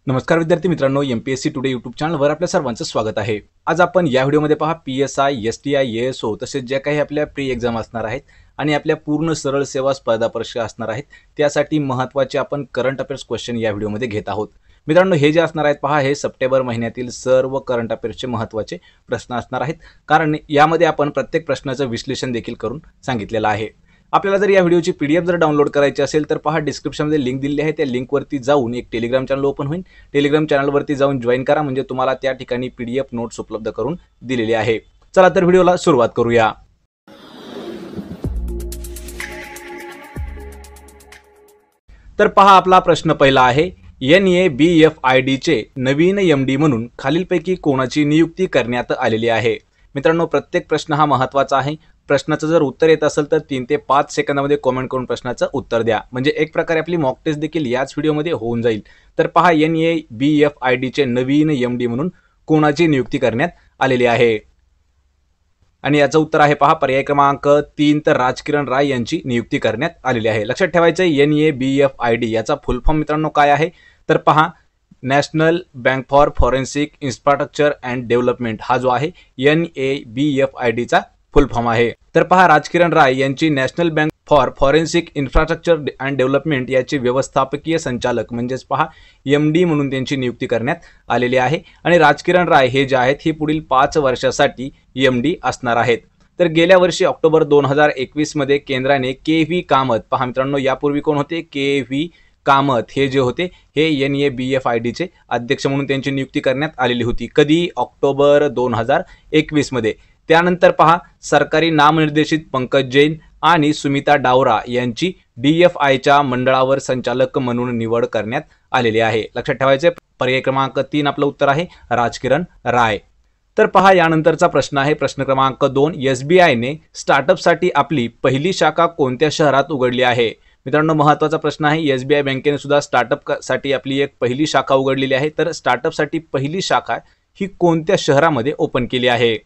नमस्कार विद्यार्थी मित्रांनो, एमपीएससी टुडे यूट्यूब चॅनलवर आपल्या सर्वांचं स्वागत आहे। आज आपण या व्हिडिओमध्ये पहा पीएसआय, एसटीआय, एएसओ तसेच ज्या काही आपल्या प्री एक्झाम असणार आहेत आणि आपल्या पूर्ण सरळ सेवा स्पर्धा परीक्षा असणार आहेत त्यासाठी महत्त्वाचे आपण करंट अफेअर्स क्वेश्चन या व्हिडिओमध्ये घेत आहोत। मित्रांनो, हे जे असणार आहेत पहा, हे सप्टेंबर महिन्यातील सर्व करंट अफेअर्सचे महत्त्वाचे प्रश्न असणार आहेत, कारण यामध्ये आपण प्रत्येक प्रश्नाचं विश्लेषण देखील करून सांगितलेलं आहे। आपल्याला जर या व्हिडिओची पीडीएफ जर डाउनलोड करायची असेल तर पहा, डिस्क्रिप्शनमध्ये लिंक दिलेली आहे, त्या लिंकवरती जाऊन एक टेलिग्राम चॅनल ओपन होईल। टेलिग्राम चॅनलवरती जाऊन जॉईन करा, म्हणजे तुम्हाला त्या ठिकाणी पीडीएफ नोट्स उपलब्ध करून दिलेली आहे। चला तर व्हिडिओला सुरुवात करूया। तर पहा, आपला प्रश्न पहिला आहे, NABFID चे नवीन एमडी म्हणून खालीलपैकी कोणाची नियुक्ती करण्यात आलेली आहे। मित्रांनो, प्रत्येक प्रश्न हा महत्त्वाचा आहे। प्रश्नाचं जर उत्तर येत असेल तर 3 ते 5 सेकंदामध्ये कमेंट करून प्रश्नाचं उत्तर द्या, म्हणजे एक प्रकारे आपली मॉक टेस्ट देखील याच व्हिडिओमध्ये होऊन जाईल। तर पहा, NABFID चे नवीन एमडी म्हणून कोणाची नियुक्ती करण्यात आलेली आहे, आणि याचं उत्तर आहे पहा, पर्याय क्रमांक 3 तर राजकिरण राय यांची नियुक्ती करण्यात आलेली आहे। लक्षात ठेवायचं, NABFID याचा फुल फॉर्म मित्रांनो काय आहे, तर पहा, national bank for forensic infrastructure and development हा जो आहे NABFID चा फुल फॉर्म आहे। तर पहा, राजकिरण राय यांची national bank for forensic infrastructure and development याचे व्यवस्थापकीय संचालक म्हणजेच पहा MD म्हणून त्यांची नियुक्ती करण्यात आलेली आहे, आणि राजकिरण राय हे जे आहेत हे पुढील 5 वर्षासाठी MD असणार आहेत। तर गेल्या वर्षी ऑक्टोबर 2021 मध्ये केंद्राने KV कामत, पहा मित्रांनो, यापूर्वी कोण होते, KV कामत हे जे होते हे NABFID चे अध्यक्ष म्हणून त्यांची नियुक्ती करण्यात आलेली होती। कधी, ऑक्टोबर 2021 मध्ये। त्यानंतर पहा, सरकारी नामनिर्देशित पंकज जैन आणि सुमिता डावरा यांची DFI च्या मंडळावर संचालक म्हणून निवड करण्यात आलेली आहे। लक्षात ठेवायचे, पर्याय क्रमांक 3 आपलं उत्तर आहे राजकिरण राय। तर पहा, यानंतरचा प्रश्न आहे प्रश्न क्रमांक 2, SBI ने स्टार्टअपसाठी आपली पहिली शाखा कोणत्या शहरात उघडली आहे। मित्रांनो, महत्त्वाचा प्रश्न आहे। SBI बँकेने सुद्धा स्टार्टअप साठी आपली एक पहिली शाखा उघडलेली आहे, तर स्टार्टअपसाठी पहिली शाखा ही कोणत्या शहरामध्ये ओपन केली आहे,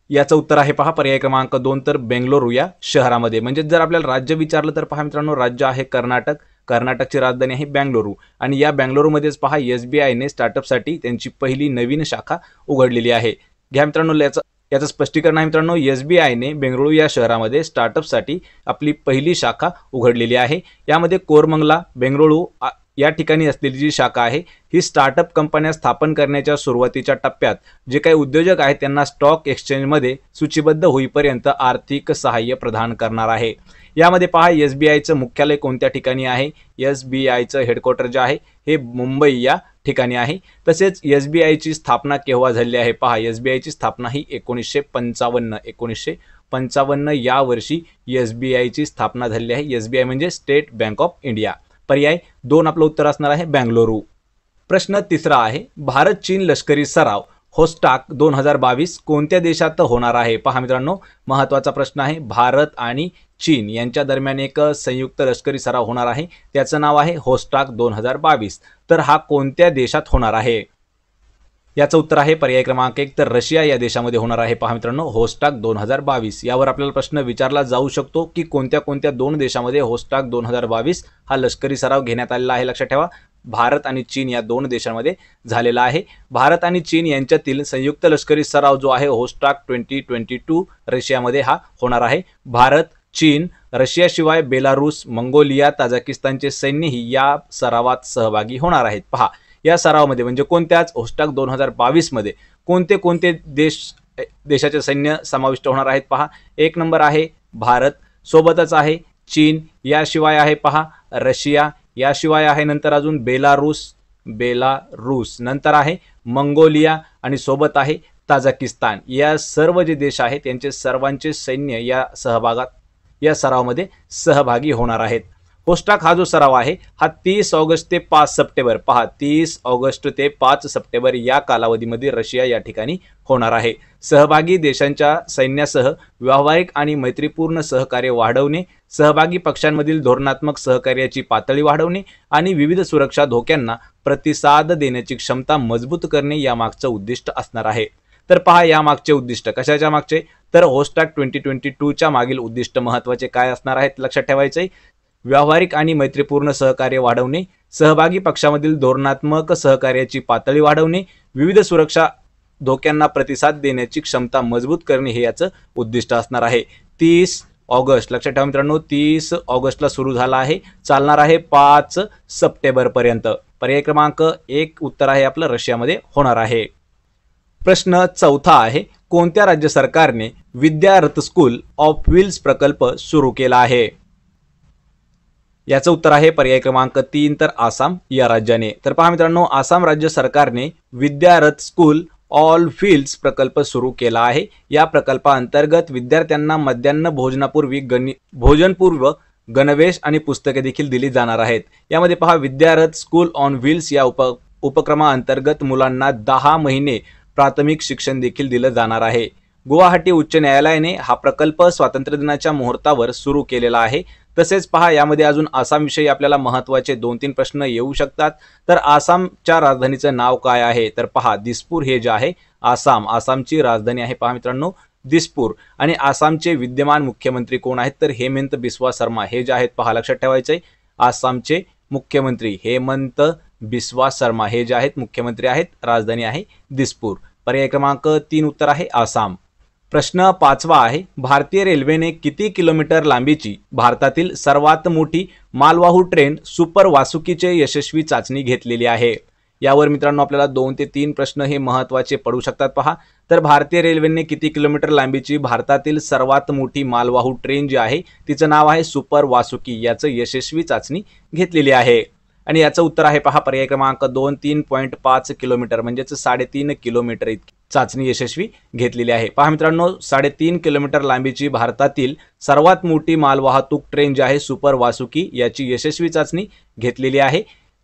याचं उत्तर आहे पहा, पर्याय क्रमांक 2 तर बेंगळुरू या शहरामध्ये। म्हणजे जर आपल्याला राज्य विचारलं तर पहा मित्रांनो, राज्य आहे कर्नाटक, कर्नाटकची राजधानी आहे बेंगळुरू, आणि या बेंगळुरूमध्येच पहा SBI ने स्टार्टअपसाठी त्यांची पहिली नवीन शाखा उघडलेली आहे। घ्या मित्रांनो, याचं स्पष्टीकरण आहे मित्रांनो, SBI ने बेंगळुरू या शहरामध्ये स्टार्टअपसाठी आपली पहिली शाखा उघडलेली आहे। यामध्ये कोरमंगला, बेंगळुरू या ठिकाणी असलेली जी शाखा आहे ही स्टार्टअप कंपन्या स्थापन करण्याच्या सुरुवातीच्या टप्प्यात जे काही उद्योजक आहेत त्यांना स्टॉक एक्सचेंजमध्ये सूचीबद्ध होईपर्यंत आर्थिक सहाय्य प्रदान करणार आहे। यामध्ये पहा, SBIचं मुख्यालय कोणत्या ठिकाणी आहे, SBIचं हेडक्वार्टर जे आहे हे मुंबई या ठिकाणी आहे। तसेच SBIची स्थापना केव्हा झाली आहे, पहा, SBIची स्थापना ही 1955 या वर्षी SBIची स्थापना झाली आहे। SBI म्हणजे स्टेट बँक ऑफ इंडिया। पर्याय 2 आपलं उत्तर असणार आहे बेंगळुरू। प्रश्न तिसरा आहे, भारत चीन लष्करी सराव होस्टाक 2022 कोणत्या देशात होणार आहे। पहा मित्रांनो, महत्त्वाचा प्रश्न आहे। भारत आणि चीन यांच्या दरम्यान एक संयुक्त लष्करी सराव होणार आहे, त्याचं नाव आहे होस्टाक 2022। तर हा कोणत्या देशात होणार आहे, याचं उत्तर आहे पर्याय क्रमांक 1 तर रशिया या देशामध्ये होणार आहे। पहा मित्रांनो, होस्टाक 2022 यावर आपल्याला प्रश्न विचारला जाऊ शकतो की कोणत्या कोणत्या 2 देशामध्ये होस्टाक 2022 हा लष्करी सराव घेण्यात आलेला आहे। लक्षात ठेवा, भारत आणि चीन या 2 देशांमध्ये झालेला आहे। भारत आणि चीन यांच्यातील संयुक्त लष्करी सराव जो आहे होस्टाक 2022 रशियामध्ये हा होणार आहे। भारत, चीन, रशियाशिवाय बेलारूस, मंगोलिया, ताझाकिस्तानचे सैन्यही या सरावात सहभागी होणार आहेत। पहा, या सरावामध्ये म्हणजे कोणत्याच होस्टाक 2022 मध्ये कोणते कोणते देशाचे सैन्य समाविष्ट होणार आहेत, पहा, 1 नंबर आहे भारत, सोबतच आहे चीन, याशिवाय आहे पहा रशिया, याशिवाय आहे नंतर अजून बेलारूस, नंतर आहे मंगोलिया, आणि सोबत आहे ताझाकिस्तान। या सर्व जे देश आहेत त्यांचे सर्वांचे सैन्य या सरावामध्ये सहभागी होणार आहेत। होस्टाक हा जो सराव आहे हा 30 ऑगस्ट ते 5 सप्टेंबर, पहा 30 ऑगस्ट ते 5 सप्टेंबर या कालावधीमध्ये रशिया या ठिकाणी होणार आहे। सहभागी देशांच्या सैन्यासह व्यावहारिक आणि मैत्रीपूर्ण सहकार्य वाढवणे, सहभागी पक्षांमधील धोरणात्मक सहकार्याची पातळी वाढवणे आणि विविध सुरक्षा धोक्यांना प्रतिसाद देण्याची क्षमता मजबूत करणे यामागचं उद्दिष्ट असणार आहे। तर पहा, यामागचे उद्दिष्ट कशाच्या मागचे, तर होस्टाक 2022 च्या मागील उद्दिष्ट महत्त्वाचे काय असणार आहेत, लक्षात ठेवायचे। व्यावहारिक आणि मैत्रीपूर्ण सहकार्य वाढवणे, सहभागी पक्षामधील धोरणात्मक सहकार्याची पातळी वाढवणे, विविध सुरक्षा धोक्यांना प्रतिसाद देण्याची क्षमता मजबूत करणे हे याचं उद्दिष्ट असणार आहे। 30 ऑगस्ट लक्षात ठेवा मित्रांनो, 30 ऑगस्टला सुरू झाला आहे, चालणार आहे 5 सप्टेंबर पर्यंत। पर्याय क्रमांक 1 उत्तर आहे आपलं रशियामध्ये होणार आहे। प्रश्न चौथा आहे, कोणत्या राज्य सरकारने विद्या रथ स्कूल ऑफ व्हील्स प्रकल्प सुरू केला आहे? याचं उत्तर आहे पर्याय क्रमांक 3 तर आसाम या राज्याने। तर पहा मित्रांनो, आसाम राज्य सरकारने विद्या रथ स्कूल ऑल व्हील्स प्रकल्प सुरू केला आहे। या प्रकल्पाअंतर्गत विद्यार्थ्यांना मध्यान्ह भोजनपूर्व गणवेश आणि पुस्तके देखील दिली जाणार आहेत। यामध्ये पहा, विद्या रथ स्कूल ऑन व्हील्स या उपक्रमाअंतर्गत मुलांना 10 महिने प्राथमिक शिक्षण देखील दिलं जाणार आहे। गुवाहाटी उच्च न्यायालयाने हा प्रकल्प स्वातंत्र्य दिनाच्या मुहूर्तावर सुरू केलेला आहे। तसेच पहा, यामध्ये अजून आसाम विषयी आपल्याला महत्त्वाचे 2-3 प्रश्न येऊ शकतात। तर आसामच्या राजधानीचं नाव काय आहे? तर पहा, दिसपूर हे जे आहे आसामची राजधानी आहे पहा मित्रांनो दिसपूर। आणि आसामचे विद्यमान मुख्यमंत्री कोण आहेत? तर हेमंत बिस्वा शर्मा हे जे आहेत पहा, लक्षात ठेवायचे आसामचे मुख्यमंत्री हेमंत बिस्वा शर्मा हे जे आहेत मुख्यमंत्री आहेत, राजधानी आहे दिसपूर। पर्याय क्रमांक 3 उत्तर आहे आसाम। प्रश्न 5वा आहे, भारतीय रेल्वेने किती किलोमीटर लांबीची भारतातील सर्वात मोठी मालवाहू ट्रेन सुपर वासुकीचे यशस्वी चाचणी घेतलेली आहे? यावर मित्रांनो आपल्याला 2 ते 3 प्रश्न हे महत्त्वाचे पडू शकतात पहा। तर भारतीय रेल्वेने किती किलोमीटर लांबीची भारतातील सर्वात मोठी मालवाहू ट्रेन जी आहे तिचं नाव आहे सुपर वासुकी, याचं यशस्वी चाचणी घेतलेली आहे। आणि याचं उत्तर आहे पहा पर्याय क्रमांक 2 3.5 किलोमीटर म्हणजेच 3.5 किलोमीटर इतकी चाचणी यशस्वी घेतलेली आहे। पहा मित्रांनो, 3.5 किलोमीटर लांबीची भारतातील सर्वात मोठी मालवाहतूक ट्रेन जी आहे सुपर वासुकी याची यशस्वी चाचणी घेतलेली आहे।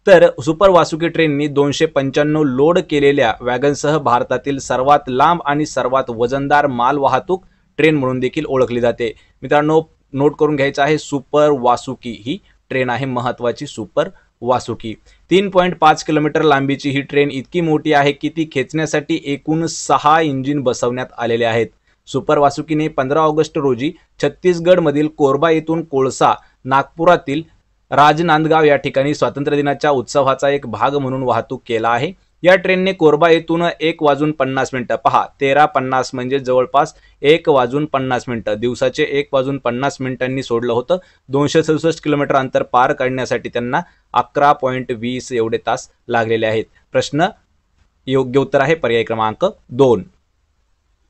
तर सुपर वासुकी ट्रेननी 295 लोड केलेल्या वॅगनसह भारतातील सर्वात लांब आणि सर्वात वजनदार मालवाहतूक ट्रेन म्हणून देखील ओळखली जाते। मित्रांनो, नोट करून घ्यायचं आहे, सुपर वासुकी ही ट्रेन आहे महत्त्वाची सुपर वासुकी। 3.5 किलोमीटर लांबीची ही ट्रेन इतकी मोठी आहे की ती खेचण्यासाठी एकूण 6 इंजिन बसवण्यात आलेले आहेत। सुपर वासुकीने 15 ऑगस्ट रोजी छत्तीसगडमधील कोरबा येथून कोळसा नागपुरातील राजनांदगाव या ठिकाणी स्वातंत्र्य दिनाच्या उत्सवाचा एक भाग म्हणून वाहतूक केला आहे। या ट्रेनने कोरबा येथून 1:50 पहा 13:50 म्हणजे जवळपास 1:50 दिवसाचे 1:50 सोडलं होतं। 267 किलोमीटर अंतर पार करण्यासाठी त्यांना 11.20 एवढे तास लागलेले आहेत। प्रश्न योग्य उत्तर आहे पर्याय क्रमांक 2।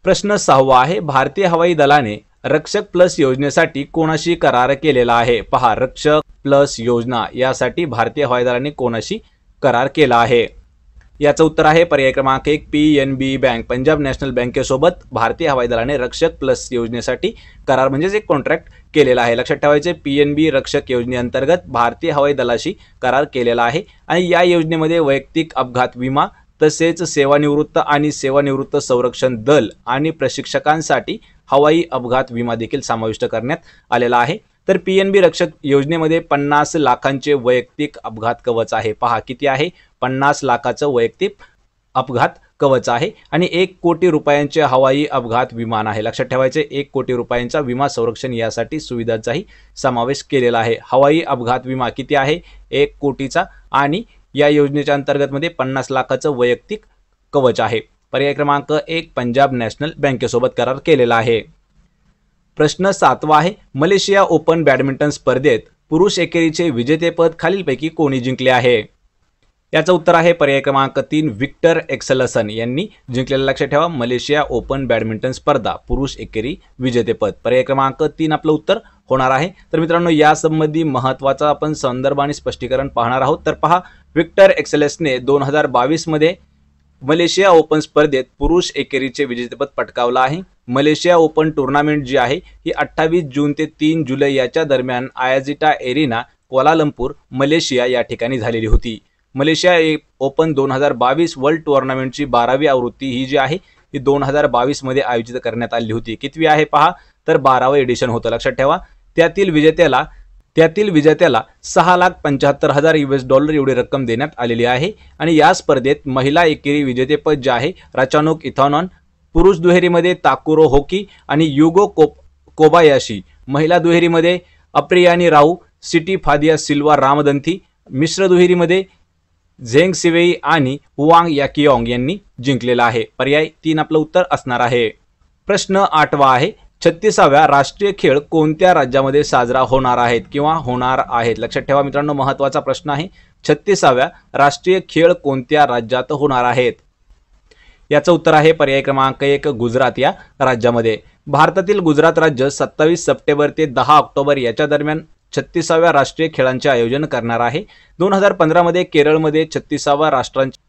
प्रश्न 6वा आहे, भारतीय हवाई दलाने रक्षक प्लस योजनेसाठी कोणाशी करार केलेला आहे? पहा, रक्षक प्लस योजना यासाठी भारतीय हवाई दलाने कोणाशी करार केला आहे? याचं उत्तर आहे पर्याय क्रमांक 1 PNB बँक, पंजाब नॅशनल बँकेसोबत भारतीय हवाई दलाने रक्षक प्लस योजनेसाठी करार म्हणजेच एक कॉन्ट्रॅक्ट केलेला आहे। लक्षात ठेवायचे, PNB रक्षक योजनेअंतर्गत भारतीय हवाई दलाशी करार केलेला आहे। आणि या योजनेमध्ये वैयक्तिक अपघात विमा तसेच सेवानिवृत्त आणि सेवानिवृत्त संरक्षण दल आणि प्रशिक्षकांसाठी हवाई अपघात विमा देखील समाविष्ट करण्यात आलेला आहे। तर PNB रक्षक योजनेमध्ये 50 लाखांचे वैयक्तिक अपघात कवच आहे। पहा किती आहे, 50 लाखाचं वैयक्तिक अपघात कवच आहे आणि 1 कोटी रुपयांचे हवाई अपघात विमान आहे। लक्षात ठेवायचे, 1 कोटी रुपयांचा विमा संरक्षण यासाठी सुविधांचाही समावेश केलेला आहे। हवाई अपघात विमा किती आहे? 1 कोटीचा आणि या योजनेच्या अंतर्गत मध्ये 50 लाखाचं वैयक्तिक कवच आहे। पर्याय क्रमांक 1 पंजाब नॅशनल बँकेसोबत करार केलेला आहे। प्रश्न 7वा आहे, मलेशिया ओपन बॅडमिंटन स्पर्धेत पुरुष एकेरीचे विजेतेपद खालीलपैकी कोणी जिंकले आहे? याचं उत्तर आहे पर्याय क्रमांक 3 विक्टर एक्सेलसन यांनी जिंकलेलं। लक्षात ठेवा, मलेशिया ओपन बॅडमिंटन स्पर्धा पुरुष एकेरी विजेतेपद पर्याय क्रमांक 3 आपलं उत्तर होणार आहे। तर मित्रांनो, या संबंधी महत्त्वाचा आपण संदर्भ आणि स्पष्टीकरण पाहणार आहोत। तर पहा, विक्टर एक्सेलसने 2022 मध्ये मलेशिया ओपन स्पर्धेत पुरुष एकेरीचे विजेतेपद पटकावलं आहे। मलेशिया ओपन टूर्नामेंट जी आहे ही 28 जून ते 3 जुलै याच्या दरम्यान आयाजिटा एरिना कोलालंपूर मलेशिया या ठिकाणी झालेली होती। मलेशिया ओपन 2022 वर्ल्ड टूर्नामेंटची 12वी आवृत्ती ही जी आहे ही 2022 मध्ये आयोजित करण्यात आली होती। कितवी आहे पहा, तर 12वे एडिशन होतं। लक्षात ठेवा, त्यातील विजेत्याला $6,75,000 एवढी रक्कम देण्यात आलेली आहे। आणि या स्पर्धेत महिला एकेरी विजेतेपद जे आहे राचानोक इथॉनॉन, पुरुष दुहेरीमध्ये ताकुरो होकी आणि युगो कोबायाशी, महिला दुहेरीमध्ये अप्रियानी राऊ, सिटी फादिया सिल्वा रामदंथी, मिश्र दुहेरीमध्ये झेंग सिवेई आणि हुआंग याकियोंग यांनी जिंकलेला आहे। पर्याय 3 आपलं उत्तर असणार आहे। प्रश्न 8वा आहे, 36व्या राष्ट्रीय खेळ कोणत्या राज्यामध्ये साजरा होणार आहेत किंवा होणार आहेत? लक्षात ठेवा मित्रांनो, महत्त्वाचा प्रश्न आहे। 36व्या राष्ट्रीय खेळ कोणत्या राज्यात होणार आहेत? याचं उत्तर आहे पर्याय क्रमांक 1 गुजरात या राज्यामध्ये। भारतातील गुजरात राज्य 27 सप्टेंबर ते 10 ऑक्टोबर याच्या दरम्यान 36व्या राष्ट्रीय खेळांचे आयोजन करणार आहे। 2015 मध्ये केरळमध्ये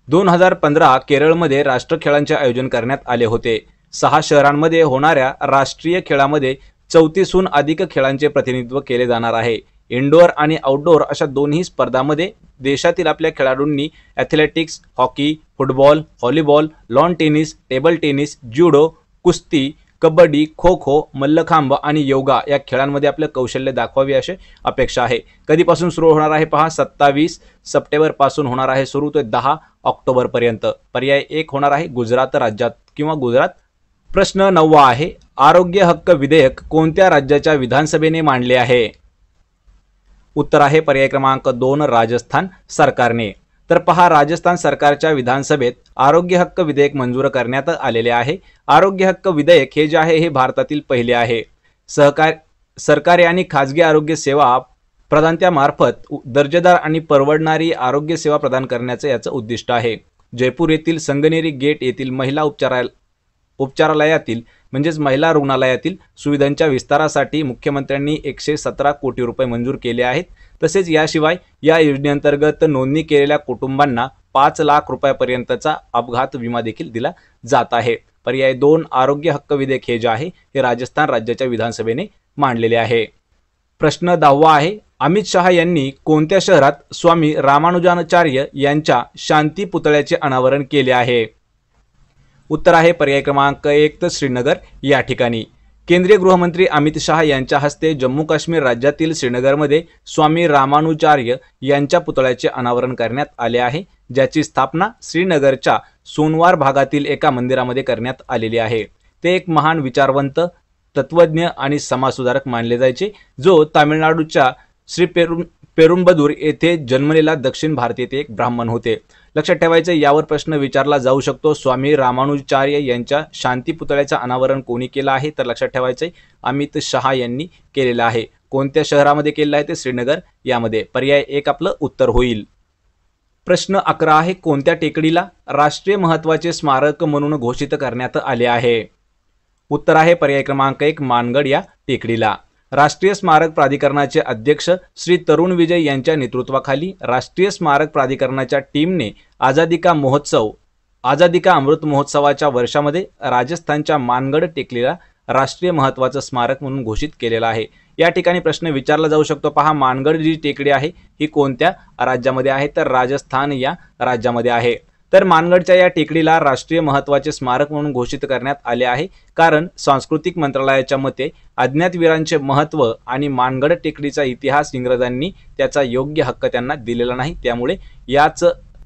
2015 केरळमध्ये राष्ट्रीय खेळांचे आयोजन करण्यात आले होते। 6 शहरांमध्ये होणाऱ्या राष्ट्रीय खेळामध्ये 34हून अधिक खेळांचे प्रतिनिधित्व केले जाणार आहे। इंडोर आणि आउटडोर अशा दोन्ही स्पर्धांमध्ये देशातील आपल्या खेळाडूंनी athletics, hockey, football, volleyball, lawn tennis, table tennis, judo, कुस्ती, कबड्डी, खो खो, मल्लखांब आणि योगा या खेळांमध्ये आपलं कौशल्य दाखवावे अशी अपेक्षा आहे। कधीपासून सुरू होणार आहे पहा, 27 सप्टेंबर पासून होणार आहे सुरू ते 10 ऑक्टोबर पर्यंत। पर्याय 1 होणार आहे गुजरात राज्यात किंवा गुजरात। प्रश्न 9वा आहे, आरोग्य हक्क विधेयक कोणत्या राज्याच्या विधानसभेने मांडले आहे? उत्तर आहे पर्याय क्रमांक 2 राजस्थान सरकारने। तर पहा, राजस्थान सरकारच्या विधानसभेत आरोग्य हक्क विधेयक मंजूर करण्यात आलेले आहे। आरोग्य हक्क विधेयक हे जे आहे हे भारतातील पहिले आहे। सरकारी आणि खाजगी आरोग्य सेवा प्रदात्यांमार्फत दर्जेदार आणि परवडणारी आरोग्य सेवा प्रदान करण्याचे याचं उद्दिष्ट आहे। जयपूर येथील संगनेरी गेट येथील महिला उपचारालयातील म्हणजेच महिला रुग्णालयातील सुविधांच्या विस्तारासाठी मुख्यमंत्र्यांनी 117 कोटी रुपये मंजूर केले आहेत। तसेच याशिवाय या योजनेअंतर्गत नोंदणी केलेल्या कुटुंबांना 5 लाख रुपयापर्यंतचा अपघात विमा देखील दिला जात आहे। पर्याय 2 आरोग्य हक्क विधेयक हे जे आहे हे राजस्थान राज्याच्या विधानसभेने मांडलेले आहे। प्रश्न 10वा आहे, अमित शहा यांनी कोणत्या शहरात स्वामी रामानुजाचार्य यांच्या शांती पुतळ्याचे अनावरण केले आहे? उत्तर आहे पर्याय क्रमांक 1 तर श्रीनगर या ठिकाणी। केंद्रीय गृहमंत्री अमित शहा यांच्या हस्ते जम्मू काश्मीर राज्यातील श्रीनगरमध्ये स्वामी रामानुजाचार्य यांच्या पुतळ्याचे अनावरण करण्यात आले आहे, ज्याची स्थापना श्रीनगरच्या सोनवार भागातील एका मंदिरामध्ये करण्यात आलेली आहे। ते एक महान विचारवंत, तत्वज्ञ आणि समाजसुधारक मानले जायचे, जो तामिळनाडूच्या श्री पेरुंबदूर येथे जन्मलेला दक्षिण भारतीय एक ब्राह्मण होते। लक्षात ठेवायचं, यावर प्रश्न विचारला जाऊ शकतो, स्वामी रामानुजाचार्य यांच्या शांती पुतळ्याचं अनावरण कोणी केलं आहे? तर लक्षात ठेवायचं अमित शहा यांनी केलेलं आहे। कोणत्या शहरामध्ये केलेलं आहे? ते श्रीनगर यामध्ये। पर्याय 1 आपलं उत्तर होईल। प्रश्न 11 आहे, कोणत्या टेकडीला राष्ट्रीय महत्त्वाचे स्मारक म्हणून घोषित करण्यात आले आहे? उत्तर आहे पर्याय क्रमांक 1 मानगड या टेकडीला। राष्ट्रीय स्मारक प्राधिकरणाचे अध्यक्ष श्री तरुण विजय यांच्या नेतृत्वाखाली राष्ट्रीय स्मारक प्राधिकरणाच्या टीमने आझादी का अमृत महोत्सवाच्या वर्षामध्ये राजस्थानच्या मानगड टेकडीला राष्ट्रीय महत्त्वाचं स्मारक म्हणून घोषित केलेला आहे। या ठिकाणी प्रश्न विचारला जाऊ शकतो, पहा मानगड जी टेकडी आहे ही कोणत्या राज्यामध्ये आहे? तर राजस्थान या राज्यामध्ये आहे। तर मानगडच्या या टेकडीला राष्ट्रीय महत्त्वाचे स्मारक म्हणून घोषित करण्यात आले आहे, कारण सांस्कृतिक मंत्रालयाच्या मते अज्ञातवीरांचे महत्त्व आणि मानगड टेकडीचा इतिहास इंग्रजांनी त्याचा योग्य हक्क त्यांना दिलेला नाही, त्यामुळे याच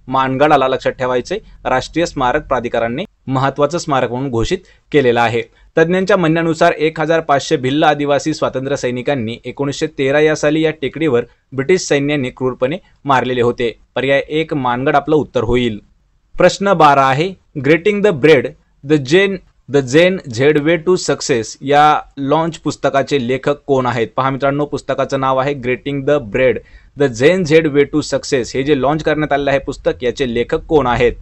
मानगडाला लक्षात ठेवायचे राष्ट्रीय स्मारक प्राधिकरणाने महत्त्वाचं स्मारक म्हणून घोषित केलेलं आहे। तज्ञांच्या म्हणण्यानुसार 1500 भिल्ल आदिवासी स्वातंत्र्य सैनिकांनी 1913 या साली या टेकडीवर ब्रिटिश सैन्याने क्रूरपणे मारलेले होते। पर्याय 1 मानगड आपलं उत्तर होईल। प्रश्न 12 आहे, grating the bread the zen Z way to success या लॉन्च पुस्तकाचे लेखक कोण आहेत? पहा मित्रांनो, पुस्तकाचं नाव आहे grating the bread the zen Z way to success. हे जे लॉन्च करण्यात आलेलं आहे पुस्तक, याचे लेखक कोण आहेत?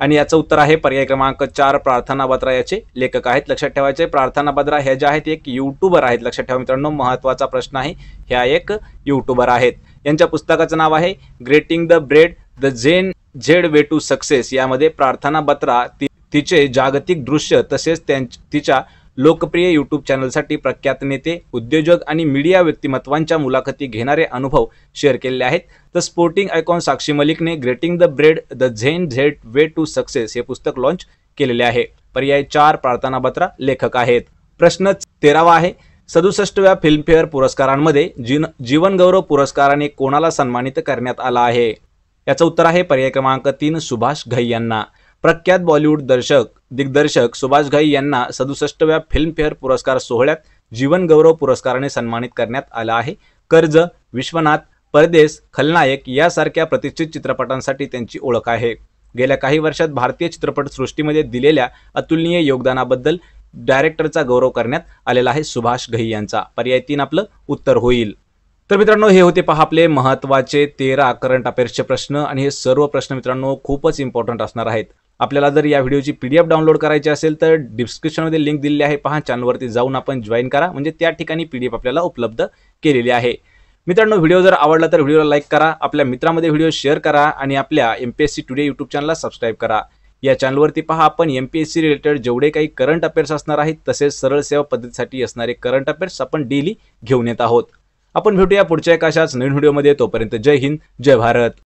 आणि याचं उत्तर आहे पर्याय क्रमांक 4 प्रार्थना बत्रा याचे लेखक आहेत। लक्षात ठेवायचे, प्रार्थना बत्रा हे जे आहेत एक यूट्यूबर आहेत। लक्षात ठेवा मित्रांनो, महत्त्वाचा प्रश्न आहे, ह्या एक यूट्यूबर आहेत। यांच्या पुस्तकाचं नाव आहे grating the bread the zen Z way to success. यामध्ये प्रार्थना बत्रा तिचे जागतिक दृश्य तसेच तिच्या लोकप्रिय यूट्यूब चॅनलसाठी प्रख्यात नेते, उद्योजक आणि मीडिया व्यक्तिमत्वांच्या मुलाखती घेणारे अनुभव शेअर केलेले आहेत। तर स्पोर्टिंग आयकॉन साक्षी मलिकने greeting the bread the zen Z way to success हे पुस्तक लॉन्च केलेले आहे। पर्याय 4 प्रार्थना बत्रा लेखक आहेत। प्रश्न 13वा आहे, 67व्या फिल्मफेअर पुरस्कारांमध्ये जीवनगौरव पुरस्काराने कोणाला सन्मानित करण्यात आला आहे? याचं उत्तर आहे पर्याय क्रमांक 3 सुभाष घई यांना। प्रख्यात बॉलिवूड दिग्दर्शक सुभाष घई यांना 67व्या फिल्मफेअर पुरस्कार सोहळ्यात जीवनगौरव पुरस्काराने सन्मानित करण्यात आला आहे। कर्ज, विश्वनाथ, परदेस, खलनायक यासारख्या प्रतिष्ठित चित्रपटांसाठी त्यांची ओळख आहे. गेल्या काही वर्षात भारतीय चित्रपट सृष्टीमध्ये दिलेल्या अतुलनीय योगदानाबद्दल डायरेक्टरचा गौरव करण्यात आलेला आहे सुभाष घई यांचा. पर्याय 3 आपलं उत्तर होईल. तर मित्रांनो, हे होते पहा आपले महत्त्वाचे 13 करंट अफेअर्सचे प्रश्न आणि हे सर्व प्रश्न मित्रांनो खूपच इम्पॉर्टंट असणार आहेत. आपल्याला जर या व्हिडिओची PDF डाउनलोड करायची असेल तर डिस्क्रिप्शनमध्ये लिंक दिलेली आहे, पहा चॅनलवरती जाऊन आपण जॉईन करा, म्हणजे त्या ठिकाणी PDF आपल्याला उपलब्ध केलेली आहे. मित्रांनो, व्हिडिओ जर आवडला तर व्हिडिओला लाईक करा, आपल्या मित्रांमध्ये व्हिडिओ शेअर करा आणि आपल्या MPSC टुडे यूट्यूब चॅनलला सबस्क्राईब करा. या चॅनलवरती पहा आपण MPSC रिलेटेड जेवढे काही करंट अफेअर्स असणार आहेत तसेच सरळ सेवा पद्धतीसाठी असणारे करंट अफेअर्स आपण डेली घेऊन येत आहोत. आपण भेटूया पुढच्या एका अशाच नवीन व्हिडिओमध्ये. तोपर्यंत जय हिंद, जय भारत.